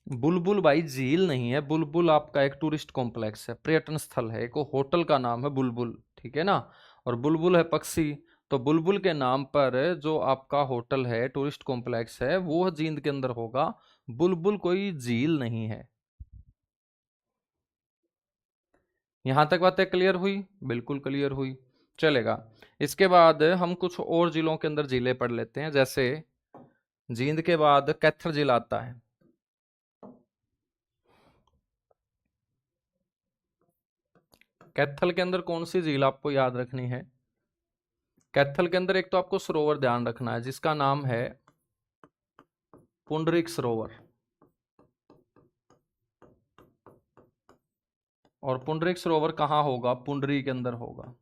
बुलबुल भाई झील नहीं है, बुलबुल आपका एक टूरिस्ट कॉम्प्लेक्स है, पर्यटन स्थल है, एक होटल का नाम है बुलबुल, ठीक है ना। और बुलबुल है पक्षी। तो बुलबुल के नाम पर जो आपका होटल है, टूरिस्ट कॉम्प्लेक्स है, वो जींद के अंदर होगा। बुलबुल कोई झील नहीं है। यहां तक बातें क्लियर हुई? बिल्कुल क्लियर हुई, चलेगा। इसके बाद हम कुछ और जिलों के अंदर झीलें पढ़ लेते हैं। जैसे जींद के बाद कैथर झील आता है। कैथल के अंदर कौन सी झील आपको याद रखनी है? कैथल के अंदर एक तो आपको सरोवर ध्यान रखना है जिसका नाम है पुंडरीक सरोवर। और पुंडरीक सरोवर कहाँ होगा? पुंडरी के अंदर होगा।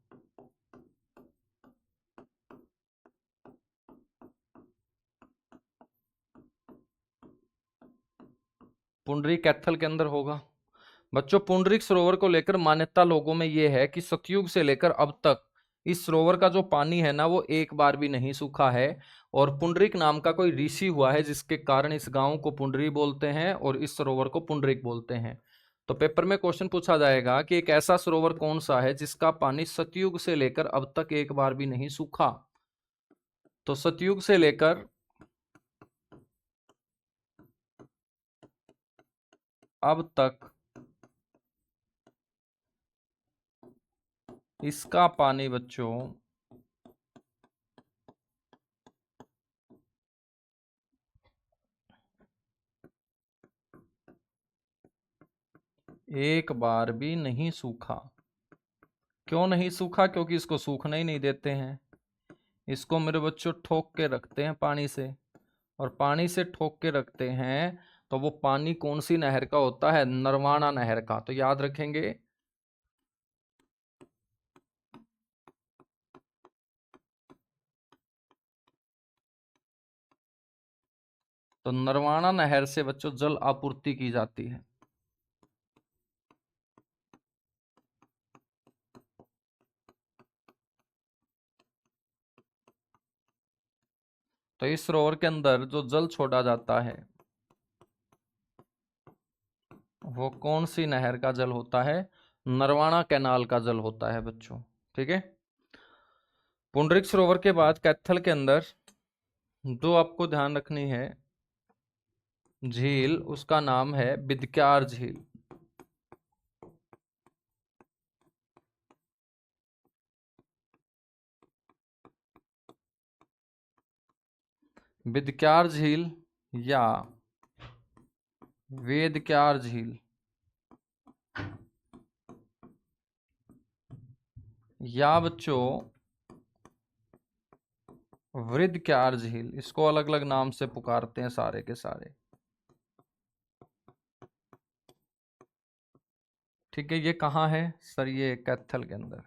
पुंडरीक कैथल के अंदर होगा। बच्चों पुंडरीक सरोवर को लेकर मान्यता लोगों में यह है कि सतयुग से लेकर अब तक इस सरोवर का जो पानी है ना वो एक बार भी नहीं सूखा है। और पुंडरीक नाम का कोई ऋषि हुआ है जिसके कारण इस गांव को पुंडरी बोलते हैं और इस सरोवर को पुंडरीक बोलते हैं। तो पेपर में क्वेश्चन पूछा जाएगा कि एक ऐसा सरोवर कौन सा है जिसका पानी सतयुग से लेकर अब तक एक बार भी नहीं सूखा। तो सतयुग से लेकर अब तक इसका पानी बच्चों एक बार भी नहीं सूखा। क्यों नहीं सूखा? क्योंकि इसको सूखने ही नहीं देते हैं। इसको मेरे बच्चों ठोक के रखते हैं पानी से, और पानी से ठोक के रखते हैं तो वो पानी कौन सी नहर का होता है? नरवाना नहर का। तो याद रखेंगे। तो नरवाना नहर से बच्चों जल आपूर्ति की जाती है। तो इस सरोवर के अंदर जो जल छोड़ा जाता है वो कौन सी नहर का जल होता है? नरवाना कैनाल का जल होता है बच्चों। ठीक है। पुंडरीक सरोवर के बाद कैथल के अंदर जो आपको ध्यान रखनी है झील, उसका नाम है बिदक्यार झील। बिदक्यार झील या वेदक्यार झील या बच्चों वृद्धक्यार झील, इसको अलग अलग नाम से पुकारते हैं सारे के सारे। ठीक है। ये कहाँ है सर? ये कैथल के अंदर।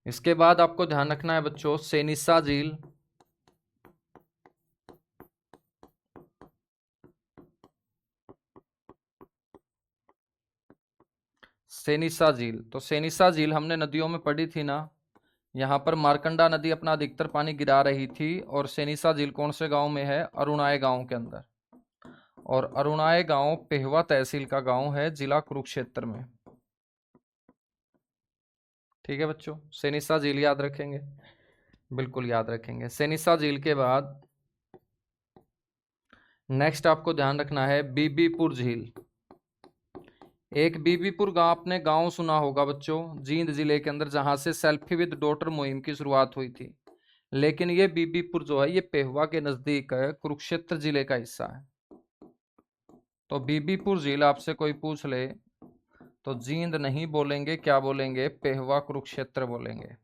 इसके बाद आपको ध्यान रखना है बच्चों सेनिसा झील। सेनिसा झील, तो सेनिसा झील हमने नदियों में पढ़ी थी ना। यहाँ पर मार्कंडा नदी अपना अधिकतर पानी गिरा रही थी, और सेनिसा झील कौन से गांव में है? अरुणाए गांव के अंदर। और अरुणाए गांव पेहवा तहसील का गांव है, जिला कुरुक्षेत्र में। ठीक है बच्चों, सेनिसा झील याद रखेंगे, बिल्कुल याद रखेंगे। सेनिसा झील के बाद नेक्स्ट आपको ध्यान रखना है बीबीपुर झील। एक बीबीपुर गांव, आपने गांव सुना होगा बच्चों जींद जिले के अंदर, जहां से सेल्फी विद डॉटर मुहिम की शुरुआत हुई थी। लेकिन ये बीबीपुर जो है ये पेहवा के नजदीक है, कुरुक्षेत्र जिले का हिस्सा है। तो बीबीपुर झील आपसे कोई पूछ ले तो जींद नहीं बोलेंगे, क्या बोलेंगे? पेहवा कुरुक्षेत्र बोलेंगे।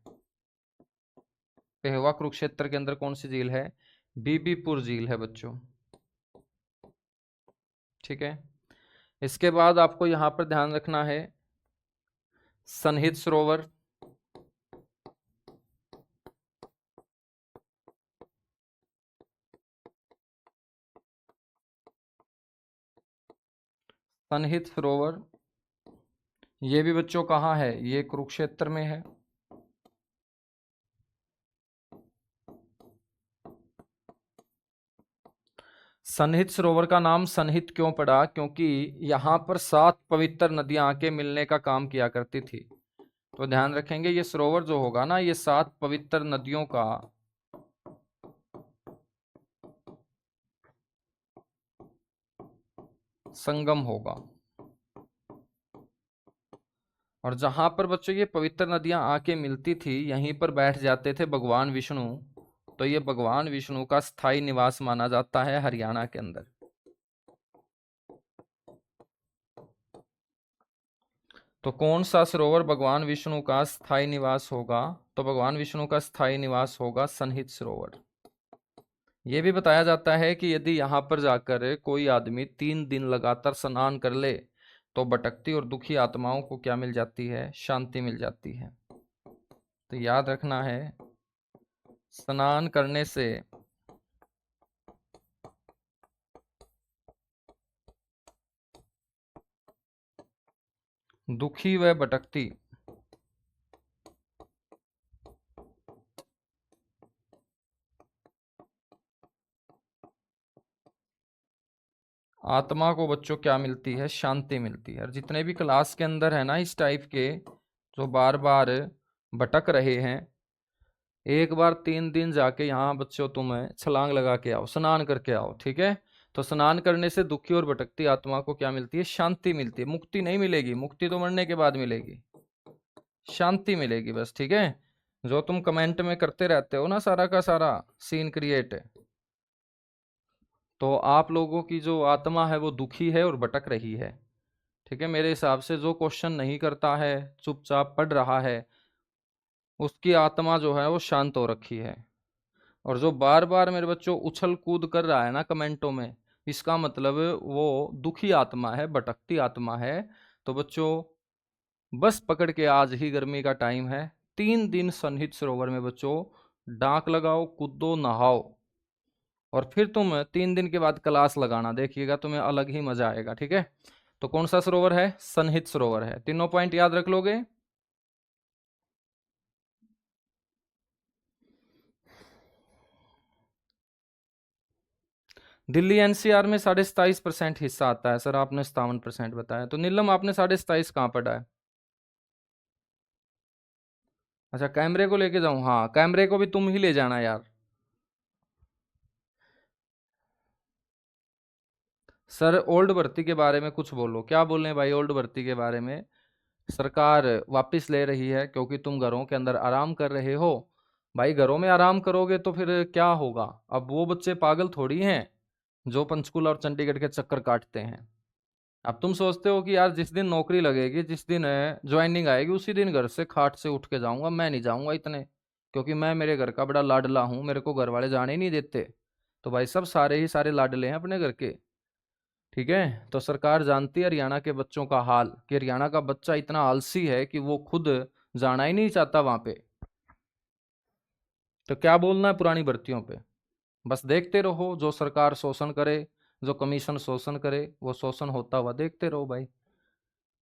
पेहवा कुरुक्षेत्र के अंदर कौन सी झील है? बीबीपुर झील है बच्चों। ठीक है। इसके बाद आपको यहां पर ध्यान रखना है सनहित सरोवर। सनहित सरोवर ये भी बच्चों कहाँ है? ये कुरुक्षेत्र में है। सनहित सरोवर का नाम सनहित क्यों पड़ा? क्योंकि यहाँ पर 7 पवित्र नदियां आके मिलने का काम किया करती थी। तो ध्यान रखेंगे ये सरोवर जो होगा ना ये 7 पवित्र नदियों का संगम होगा। और जहां पर बच्चों ये पवित्र नदियां आके मिलती थी यहीं पर बैठ जाते थे भगवान विष्णु। तो ये भगवान विष्णु का स्थायी निवास माना जाता है हरियाणा के अंदर। तो कौन सा सरोवर भगवान विष्णु का स्थायी निवास होगा? तो भगवान विष्णु का स्थायी निवास होगा सनहित सरोवर। यह भी बताया जाता है कि यदि यहाँ पर जाकर कोई आदमी 3 दिन लगातार स्नान कर ले तो भटकती और दुखी आत्माओं को क्या मिल जाती है? शांति मिल जाती है। तो याद रखना है स्नान करने से दुखी व भटकती आत्मा को बच्चों क्या मिलती है? शांति मिलती है। और जितने भी क्लास के अंदर है ना इस टाइप के, जो बार बार भटक रहे हैं, एक बार 3 दिन जाके यहाँ बच्चों तुम्हें छलांग लगा के आओ, स्नान करके आओ, ठीक है? तो स्नान करने से दुखी और भटकती आत्मा को क्या मिलती है? शांति मिलती है। मुक्ति नहीं मिलेगी, मुक्ति तो मरने के बाद मिलेगी, शांति मिलेगी बस, ठीक है? जो तुम कमेंट में करते रहते हो ना सारा का सारा सीन क्रिएट, तो आप लोगों की जो आत्मा है वो दुखी है और भटक रही है, ठीक है? मेरे हिसाब से जो क्वेश्चन नहीं करता है, चुपचाप पढ़ रहा है, उसकी आत्मा जो है वो शांत हो रखी है। और जो बार बार मेरे बच्चों उछल कूद कर रहा है ना कमेंटों में, इसका मतलब वो दुखी आत्मा है, भटकती आत्मा है। तो बच्चों बस पकड़ के, आज ही गर्मी का टाइम है, 3 दिन सन्निहित सरोवर में बच्चों डांक लगाओ, कूदो, नहाओ, और फिर तुम 3 दिन के बाद क्लास लगाना, देखिएगा तुम्हें अलग ही मजा आएगा, ठीक है? तो कौन सा सरोवर है? सन्निहित सरोवर है। तीनों पॉइंट याद रख लोगे? दिल्ली एनसीआर में 27.5% हिस्सा आता है सर, आपने 57% बताया। तो नीलम आपने 27.5 कहाँ पढ़ा है? अच्छा, कैमरे को लेके जाऊं? हाँ, कैमरे को भी तुम ही ले जाना यार। सर ओल्ड भर्ती के बारे में कुछ बोलो, क्या बोल रहे भाई ओल्ड भर्ती के बारे में? सरकार वापस ले रही है क्योंकि तुम घरों के अंदर आराम कर रहे हो। भाई घरों में आराम करोगे तो फिर क्या होगा? अब वो बच्चे पागल थोड़ी हैं जो पंचकुला और चंडीगढ़ के चक्कर काटते हैं। अब तुम सोचते हो कि यार जिस दिन नौकरी लगेगी, जिस दिन ज्वाइनिंग आएगी, उसी दिन घर से खाट से उठ के जाऊंगा। मैं नहीं जाऊंगा इतने, क्योंकि मैं मेरे घर का बड़ा लाडला हूँ, मेरे को घर वाले जाने ही नहीं देते। तो भाई सब सारे ही सारे लाडले हैं अपने घर के, ठीक है? तो सरकार जानती है हरियाणा के बच्चों का हाल, कि हरियाणा का बच्चा इतना आलसी है कि वो खुद जाना ही नहीं चाहता वहां पे। तो क्या बोलना है पुरानी भर्तियों पे? बस देखते रहो, जो सरकार शोषण करे, जो कमीशन शोषण करे, वो शोषण होता हुआ देखते रहो भाई,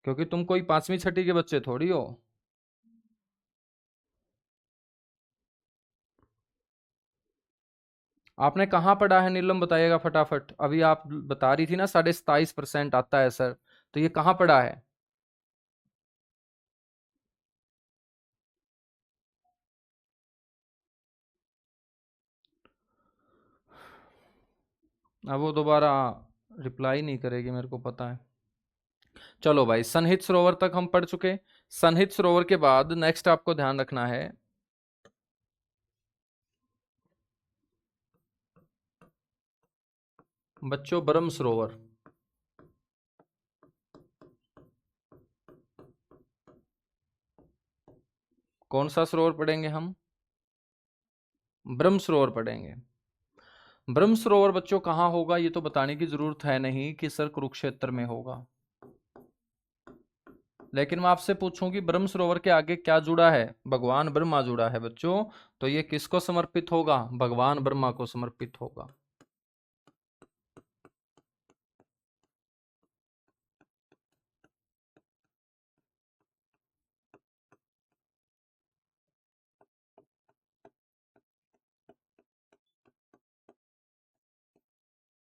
क्योंकि तुम कोई 5वीं 6ठी के बच्चे थोड़ी हो। आपने कहाँ पढ़ा है नीलम, बताइएगा फटाफट। अभी आप बता रही थी ना 27.5% आता है सर, तो ये कहाँ पढ़ा है? अब वो दोबारा रिप्लाई नहीं करेगी, मेरे को पता है। चलो भाई, सनहित सरोवर तक हम पढ़ चुके। सनहित सरोवर के बाद नेक्स्ट आपको ध्यान रखना है बच्चों, ब्रह्म सरोवर। कौन सा सरोवर पढ़ेंगे हम? ब्रह्म सरोवर पढ़ेंगे। ब्रह्म सरोवर बच्चों कहाँ होगा ये तो बताने की जरूरत है नहीं कि सर कुरुक्षेत्र में होगा। लेकिन मैं आपसे पूछूं कि ब्रह्म सरोवर के आगे क्या जुड़ा है? भगवान ब्रह्मा जुड़ा है बच्चों। तो ये किसको समर्पित होगा? भगवान ब्रह्मा को समर्पित होगा।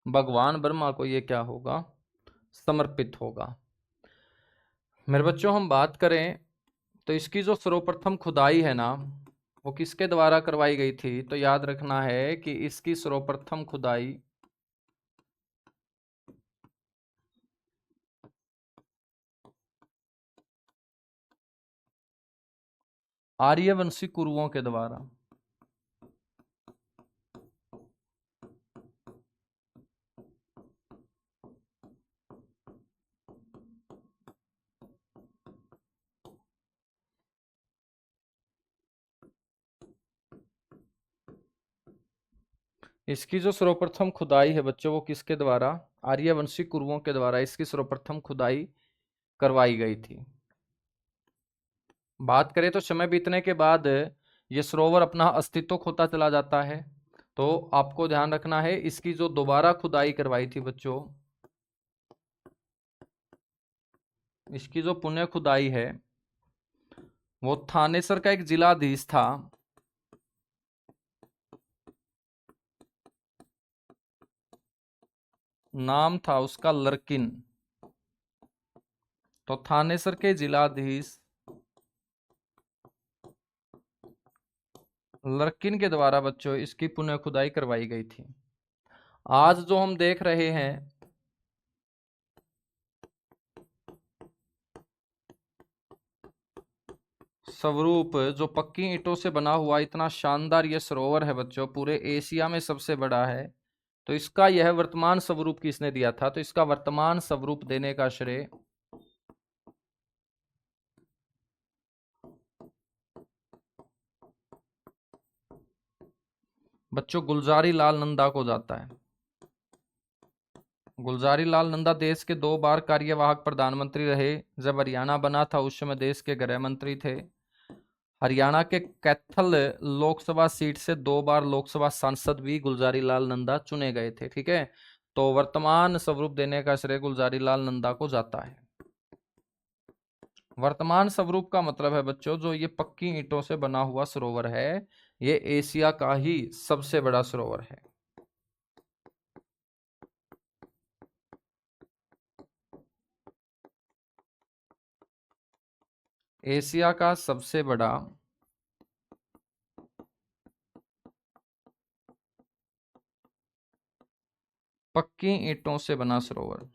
भगवान ब्रह्मा को ये क्या होगा? समर्पित होगा। मेरे बच्चों हम बात करें तो इसकी जो सर्वप्रथम खुदाई है ना, वो किसके द्वारा करवाई गई थी? तो याद रखना है कि इसकी सर्वप्रथम खुदाई आर्यवंशी कुरुओं के द्वारा। इसकी जो सर्वप्रथम खुदाई है बच्चों, वो किसके द्वारा? आर्यवंशी कुरुओं के द्वारा इसकी सर्वप्रथम खुदाई करवाई गई थी। बात करें तो समय बीतने के बाद ये सरोवर अपना अस्तित्व खोता चला जाता है। तो आपको ध्यान रखना है, इसकी जो दोबारा खुदाई करवाई थी बच्चों, इसकी जो पुनः खुदाई है वो थानेसर का एक जिलाधीश था, नाम था उसका लरकिन। तो थानेसर के जिलाधीश लरकिन के द्वारा बच्चों इसकी पुनः खुदाई करवाई गई थी। आज जो हम देख रहे हैं स्वरूप, जो पक्की ईंटों से बना हुआ इतना शानदार ये सरोवर है बच्चों, पूरे एशिया में सबसे बड़ा है। तो इसका यह वर्तमान स्वरूप किसने दिया था? तो इसका वर्तमान स्वरूप देने का श्रेय बच्चों गुलजारी लाल नंदा को जाता है। गुलजारी लाल नंदा देश के 2 बार कार्यवाहक प्रधानमंत्री रहे। जब हरियाणा बना था उस समय देश के गृह मंत्री थे। हरियाणा के कैथल लोकसभा सीट से 2 बार लोकसभा सांसद भी गुलजारी लाल नंदा चुने गए थे। ठीक है, तो वर्तमान स्वरूप देने का श्रेय गुलजारी लाल नंदा को जाता है। वर्तमान स्वरूप का मतलब है बच्चों जो ये पक्की ईंटों से बना हुआ सरोवर है, ये एशिया का ही सबसे बड़ा सरोवर है। एशिया का सबसे बड़ा पक्की ईंटों से बना सरोवर।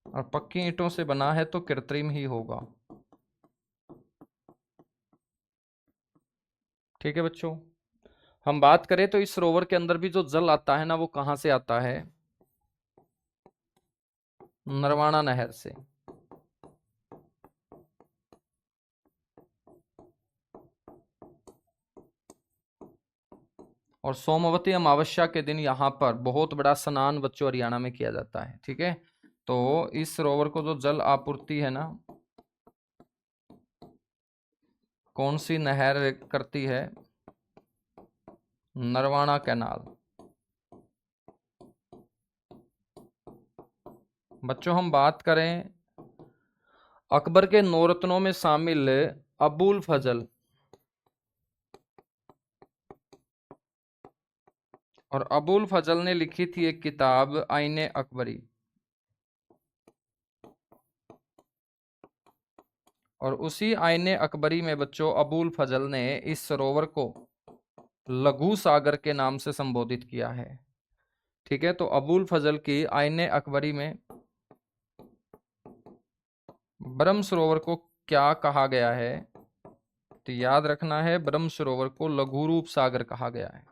और पक्की ईंटों से बना है तो कृत्रिम ही होगा। ठीक है बच्चों, हम बात करें तो इस सरोवर के अंदर भी जो जल आता है ना, वो कहां से आता है? नरवाना नहर से। और सोमवती अमावस्या के दिन यहाँ पर बहुत बड़ा स्नान बच्चों हरियाणा में किया जाता है। ठीक है, तो इस सरोवर को जो जल आपूर्ति है ना, कौन सी नहर करती है? नरवाना कैनाल। बच्चों हम बात करें अकबर के नौरत्नों में शामिल अबुल फजल, और अबुल फजल ने लिखी थी एक किताब आईने अकबरी। और उसी आईने अकबरी में बच्चों अबुल फजल ने इस सरोवर को लघु सागर के नाम से संबोधित किया है। ठीक है, तो अबुल फजल की आईने अकबरी में ब्रह्म सरोवर को क्या कहा गया है? तो याद रखना है, ब्रह्म सरोवर को लघु रूप सागर कहा गया है।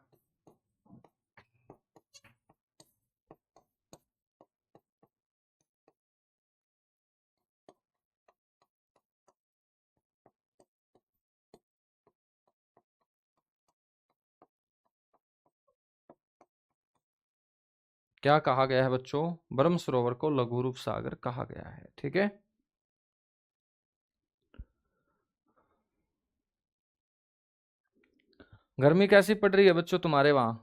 क्या कहा गया है बच्चों? ब्रह्म सरोवर को लघु रूप सागर कहा गया है। ठीक है, गर्मी कैसी पड़ रही है बच्चों तुम्हारे वहां?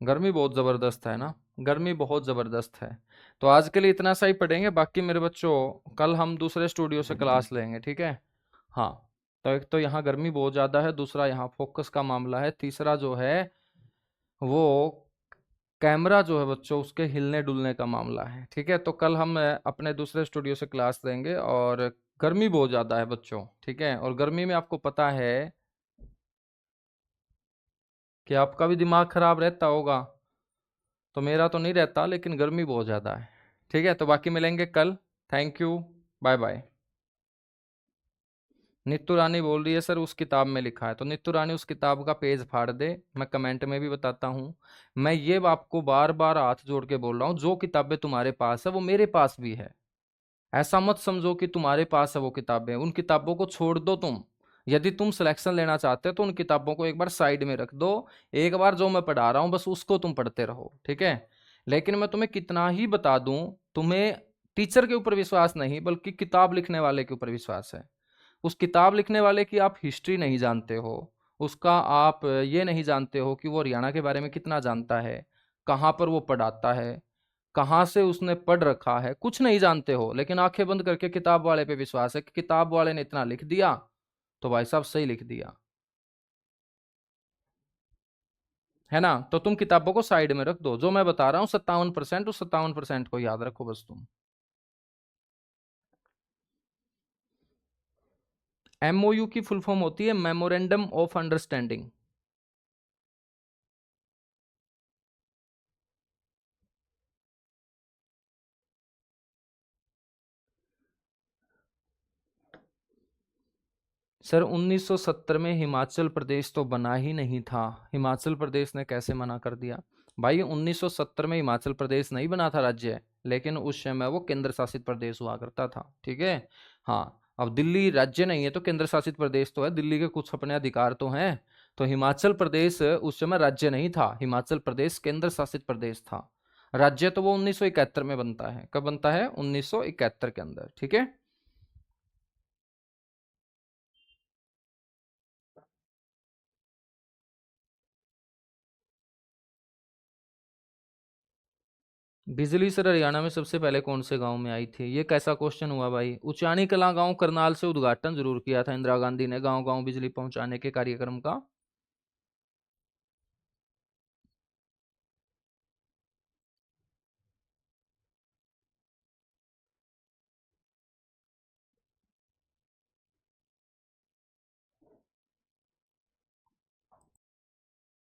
गर्मी बहुत जबरदस्त है ना, गर्मी बहुत जबरदस्त है। तो आज के लिए इतना सा ही पढ़ेंगे, बाकी मेरे बच्चों कल हम दूसरे स्टूडियो से क्लास लेंगे। ठीक है, हाँ। तो एक तो यहाँ गर्मी बहुत ज्यादा है, दूसरा यहाँ फोकस का मामला है, तीसरा जो है वो कैमरा जो है बच्चों उसके हिलने डुलने का मामला है। ठीक है, तो कल हम अपने दूसरे स्टूडियो से क्लास लेंगे। और गर्मी बहुत ज्यादा है बच्चों। ठीक है, और गर्मी में आपको पता है कि आपका भी दिमाग खराब रहता होगा, तो मेरा तो नहीं रहता, लेकिन गर्मी बहुत ज़्यादा है। ठीक है, तो बाकी मिलेंगे कल। Thank you, bye bye. Neetu Rani बोल रही है सर उस किताब में लिखा है, तो नीतू रानी उस किताब का पेज फाड़ दे, मैं कमेंट में भी बताता हूँ। मैं ये आपको बार बार हाथ जोड़ के बोल रहा हूँ, जो किताबें तुम्हारे पास है वो मेरे पास भी है। ऐसा मत समझो कि तुम्हारे पास है वो किताबें, उन किताबों को छोड़ दो तुम। यदि तुम सिलेक्शन लेना चाहते हो तो उन किताबों को एक बार साइड में रख दो। एक बार जो मैं पढ़ा रहा हूं बस उसको तुम पढ़ते रहो। ठीक है, लेकिन मैं तुम्हें कितना ही बता दूं, तुम्हें टीचर के ऊपर विश्वास नहीं, बल्कि किताब लिखने वाले के ऊपर विश्वास है। उस किताब लिखने वाले की आप हिस्ट्री नहीं जानते हो, उसका आप ये नहीं जानते हो कि वो हरियाणा के बारे में कितना जानता है, कहाँ पर वो पढ़ाता है, कहाँ से उसने पढ़ रखा है, कुछ नहीं जानते हो, लेकिन आंखें बंद करके किताब वाले पे विश्वास है कि किताब वाले ने इतना लिख दिया तो भाई साहब सही लिख दिया, है ना। तो तुम किताबों को साइड में रख दो, जो मैं बता रहा हूँ 57%, उस 57% को याद रखो बस तुम। एमओयू की फुल फॉर्म होती है मेमोरेंडम ऑफ अंडरस्टैंडिंग। सर 1970 में हिमाचल प्रदेश तो बना ही नहीं था, हिमाचल प्रदेश ने कैसे मना कर दिया? भाई 1970 में हिमाचल प्रदेश नहीं बना था राज्य, लेकिन उस समय वो केंद्र शासित प्रदेश हुआ करता था, ठीक है। हाँ, अब दिल्ली राज्य नहीं है तो केंद्र शासित प्रदेश तो है, दिल्ली के कुछ अपने अधिकार तो हैं। तो हिमाचल प्रदेश उस समय राज्य नहीं था, हिमाचल प्रदेश केंद्र शासित प्रदेश था। राज्य तो वो 1971 में बनता है, कब बनता है? 1971 के अंदर, ठीक है। बिजली सर हरियाणा में सबसे पहले कौन से गांव में आई थी? ये कैसा क्वेश्चन हुआ भाई? उचानी कलां गांव करनाल से उद्घाटन जरूर किया था इंदिरा गांधी ने गांव गांव बिजली पहुंचाने के कार्यक्रम का।